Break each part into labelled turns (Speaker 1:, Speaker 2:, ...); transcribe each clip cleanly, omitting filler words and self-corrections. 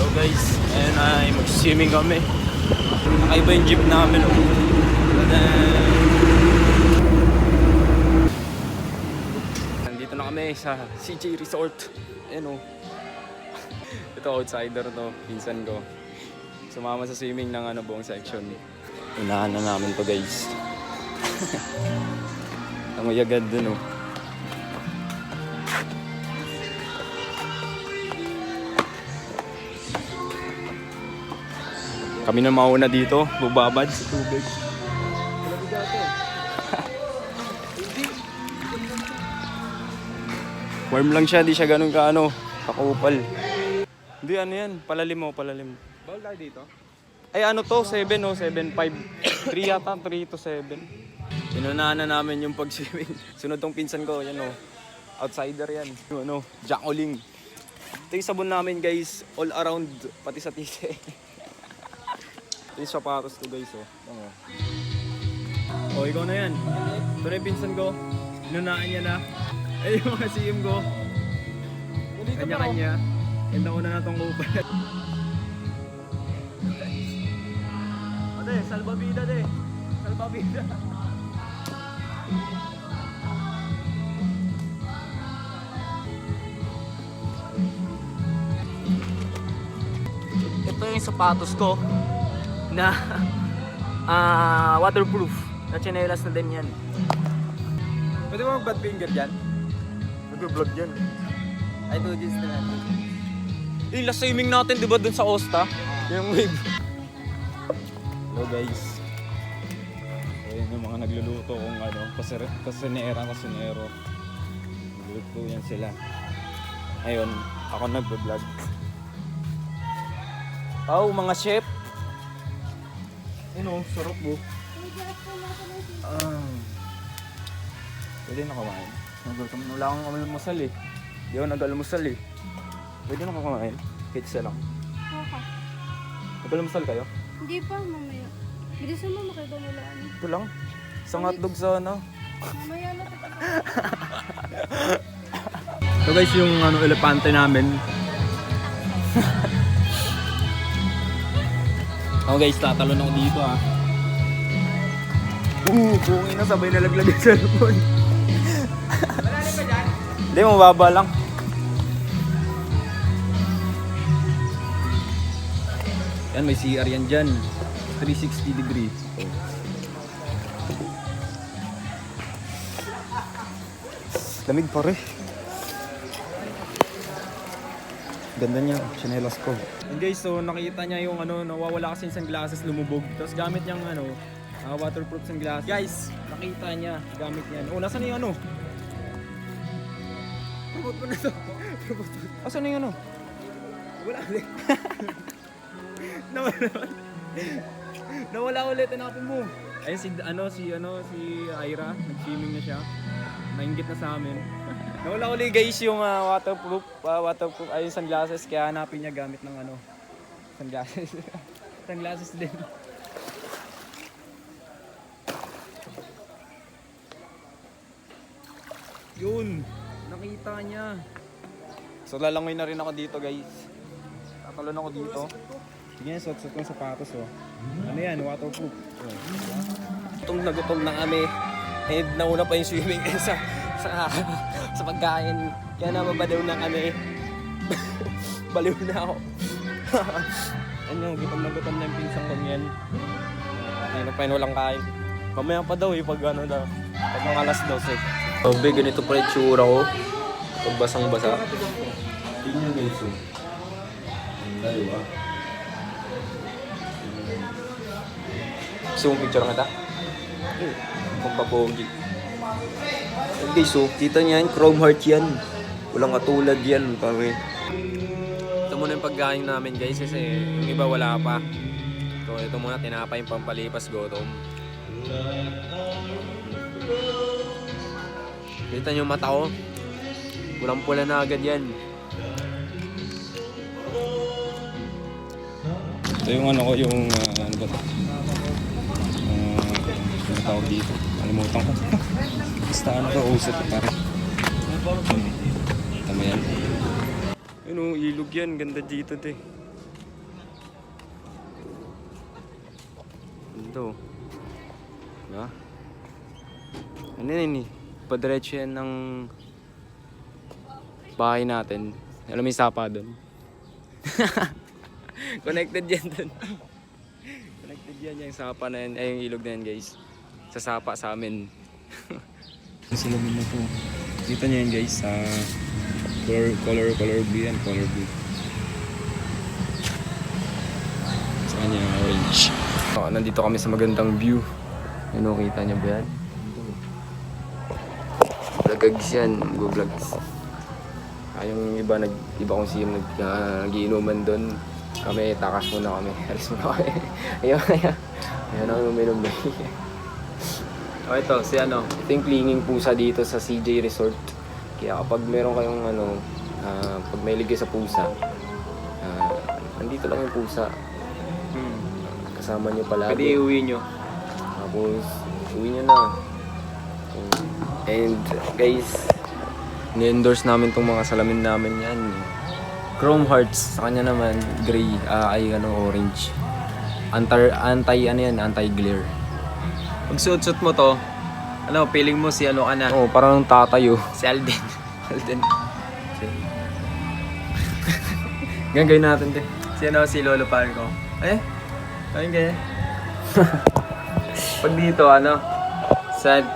Speaker 1: So guys, ayun ay mag-swimming kami. Nakaiba yung jeep namin. Nandito na kami sa CJ Resort. Ayun Ito outsider to, pinsan ko. Sumama sa swimming ng buong section. Unahan na namin to guys. Amoy agad dun Kami na mauna dito, bubabad sa tubig. Warm lang siya, di siya ganun kakupal. Hindi yan, palalim.
Speaker 2: Bawal tayo dito?
Speaker 1: Ay 7 7.5. 3 yata, 3 to 7. Inunahan na namin yung pag-swimming. Sunod tong pinsan ko, yan outsider yan. Yung Jack-o-ling. Ito yung sabon namin guys, all around, pati sa tise. Ito yung sapatos to guys ikaw na yan. Ito na yung pinsan ko. Inunahan niya na. Ay yung mga CM ko. Kanya-kanya. Ganda ko na itong kupal. Salbabida de. Salbabida. Ito yung sapatos ko na waterproof. Na chinelas na din yan.
Speaker 2: Pwede mo mag-bad finger dyan?
Speaker 1: Nag-vlog yan.
Speaker 2: I do this na natin.
Speaker 1: Yung last swimming natin, di ba dun sa Osta? Yung wave. Hello guys. Ayan yung mga nagluluto kung kasinero. Nagluluto yan sila. Ayun, ako nag-vlog. Mga chef. Sarap mo. Pwede na kumain. Wala akong almusal eh. Di ako nag-almusal eh. Pwede na kumain. Kahit isa lang.
Speaker 3: Okay.
Speaker 1: Nag-almusal kayo?
Speaker 3: Hindi pa, mamaya. Bilisan mo, makita nila.
Speaker 1: Ito lang. Isang hotdog sana.
Speaker 3: Mamaya na kita.
Speaker 1: So guys, yung elepante namin. Guys, tatalon ako dito kung sabay nalaglag yung cellphone.
Speaker 2: Malalim ba dyan?
Speaker 1: Hindi, mababa lang. Yan, may CR yan dyan. 360 degree. Lamig pa rin. Ganda niya, chinelas ko. And guys, so nakita niya yung nawawala kasi yung sunglasses, lumubog. Tapos gamit niyang waterproof sunglasses. Guys, nakita niya, gamit niyan. Nasaan na yung
Speaker 2: Promote mo na to.
Speaker 1: Asan na yung
Speaker 2: Wala ulit.
Speaker 1: Nawala ulit, hanapin mo. Ayun si Ira, nag-swimming na siya. Nainggit na sa amin. Nawala ulit guys yung waterproof ay sunglasses, kaya hanapin niya gamit ng sunglasses. Sunglasses din. Yun, nakita niya. So lalangoy na rin ako dito guys. Tatalon ako dito. Sige, suot kong sapatos Ano yan, waterproof. Gutom na kami. And nauna pa yung swimming sa pagkain. Kaya nababaliw na kami. Baliw na ako. Gutom na yung pinsang kong yan. Ayun pa yun, walang kain. Mamaya pa daw pag pag mga alas 12. Sabi, ganito pa rin tsura ko. Pag basang-basa. Tingnan guys Dalawa. Gusto mong picture kita? Kung papogi. Okay, so kita niyan, chrome heart yan. Walang katulad yan, kami. Ito muna yung pagkain namin guys, kasi yung iba wala pa. So ito muna, tinapay yung pampalipas gutom. Kita niyo mata ko. Pulang-pula na agad yan. Ito yung yung ano ba ito? Ano tawag dito? Alimutan ko. Basta usap pare. Tama yan. Ilog yan. Ganda dito dito. Diba? Ano yun eh? Padiretso yan ng bahay natin. Alam mo yung sapa doon? Connected yan doon. Connected yan yung sapa na yan. Ay, yung ilog na yan guys. Sa sapa sa amin. Ang salamin na to. Kita niyo yan guys sa color blue yan. Color blue. Sa kanya orange. So, nandito kami sa magandang view. Ano, kita niyo ba yan? Vlogags yan. Go-vlogs. Yung iba, iba kong siyam nagiinuman doon. Kami, takas muna kami. Alis muna kami. Ayun ako uminom na. O ito, si ano, ito yung clinging pusa dito sa CJ Resort. Kaya kapag meron kayong ano, pag may ligay sa pusa, nandito lang yung pusa. Kasama nyo palagi.
Speaker 2: Pwede iuwi nyo.
Speaker 1: Tapos, uwi nyo na. And guys, ni-endorse namin tong mga salamin namin yan. Chrome Hearts, sa kanya naman, gray, orange. Anti-glare.
Speaker 2: Pag suot-suot mo to, ano, feeling mo si ano ka na?
Speaker 1: Oo, parang tatayo.
Speaker 2: Si Alden.
Speaker 1: Alden. Gagawin natin din.
Speaker 2: Si ano, si Lolo Parco. Ayun kaya. Pag dito, ano, sad.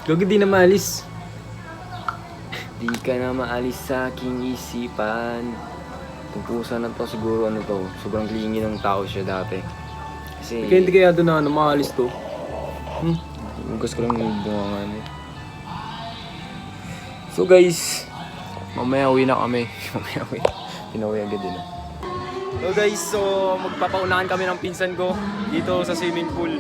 Speaker 2: Huwag di na maalis.
Speaker 1: Di ka na maalis sa aking isipan. Kung pusa na to, siguro ano to, sobrang clingy ng tao siya dati. Kasi,
Speaker 2: Hindi kaya doon na ano, maalis to.
Speaker 1: gusto ko lang yung bungangan eh. So guys, mamaya uwi na kami. Mamaya uwi. Pinauwi agad din. So guys, so magpapaunahan kami ng pinsan ko dito sa swimming pool.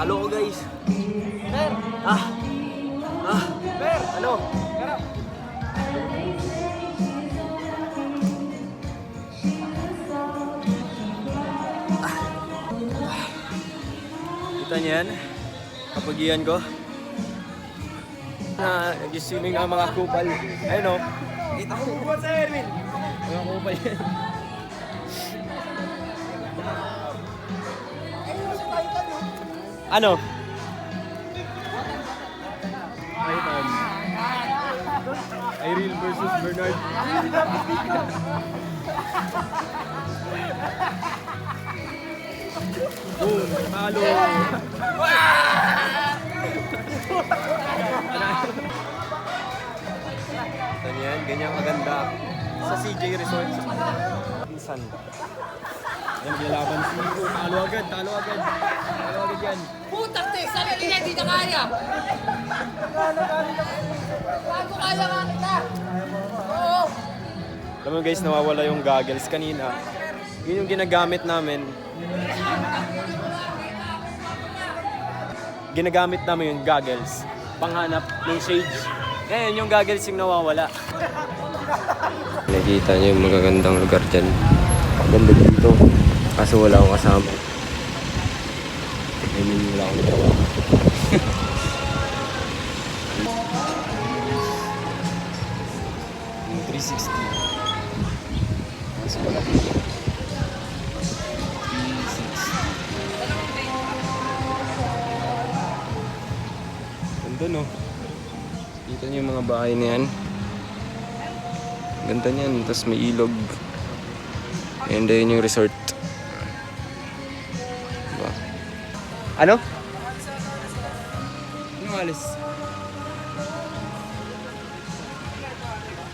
Speaker 1: Halo ko guys.
Speaker 2: Per! Per!
Speaker 1: Ano?
Speaker 2: Karap!
Speaker 1: Kita niyo yan? Kapagian ko. Nag-swimming ang mga kupal. Ayun o.
Speaker 2: Kita ko kupal sa Erwin!
Speaker 1: Mga kupal yan. Ano? Python. Irene versus Bernard. Boom! Talo! Ganyan, ganyan maganda. Sa CJ Resort. Pinsan. Ayan, bilalaban si Nico. Talo agad, talo agad. Talo agad yan.
Speaker 4: Putak te, sarili niya, hindi na kaya. Bago kaya nga kita. Oo.
Speaker 1: Alam mo guys, nawawala yung goggles kanina. Yun yung ginagamit namin. Ginagamit namin yung goggles. Panghanap ng shades. Ngayon yung goggles yung nawawala. Nakikita niyo yung magagandang lugar dyan. Ganda dito. Kaso wala akong kasama. I mean, wala akong kasama. Yung 360. Mas wala. 360. Ganda no? Kita niyo yung mga bahay na yan. Ganda niyan. Tapos may ilog. And then yung resort. Diba? Ano? Anong alis?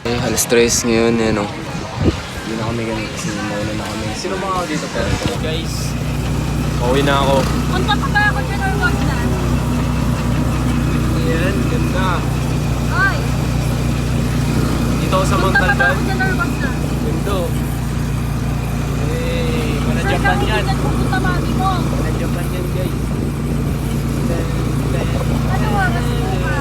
Speaker 1: Eh, alas 3 ngayon, eh, no? Hindi na kami ganun kasi mauna na kami. Sino ba ako dito? Pero guys, pauwi na ako.
Speaker 4: Punta pa ba ako dyan or wag na?
Speaker 1: Ayan, ganda.
Speaker 4: Ay,
Speaker 1: Dito ako sa
Speaker 4: punta pa ba
Speaker 1: Montalban.
Speaker 4: ako dyan or wag na?
Speaker 1: Ganda. Eh, wala
Speaker 4: Saan
Speaker 1: Japan
Speaker 4: kami
Speaker 1: yan.
Speaker 4: dyan pupunta mami mo?
Speaker 1: Wala Japan yan, guys.
Speaker 4: Ano oras mo ba?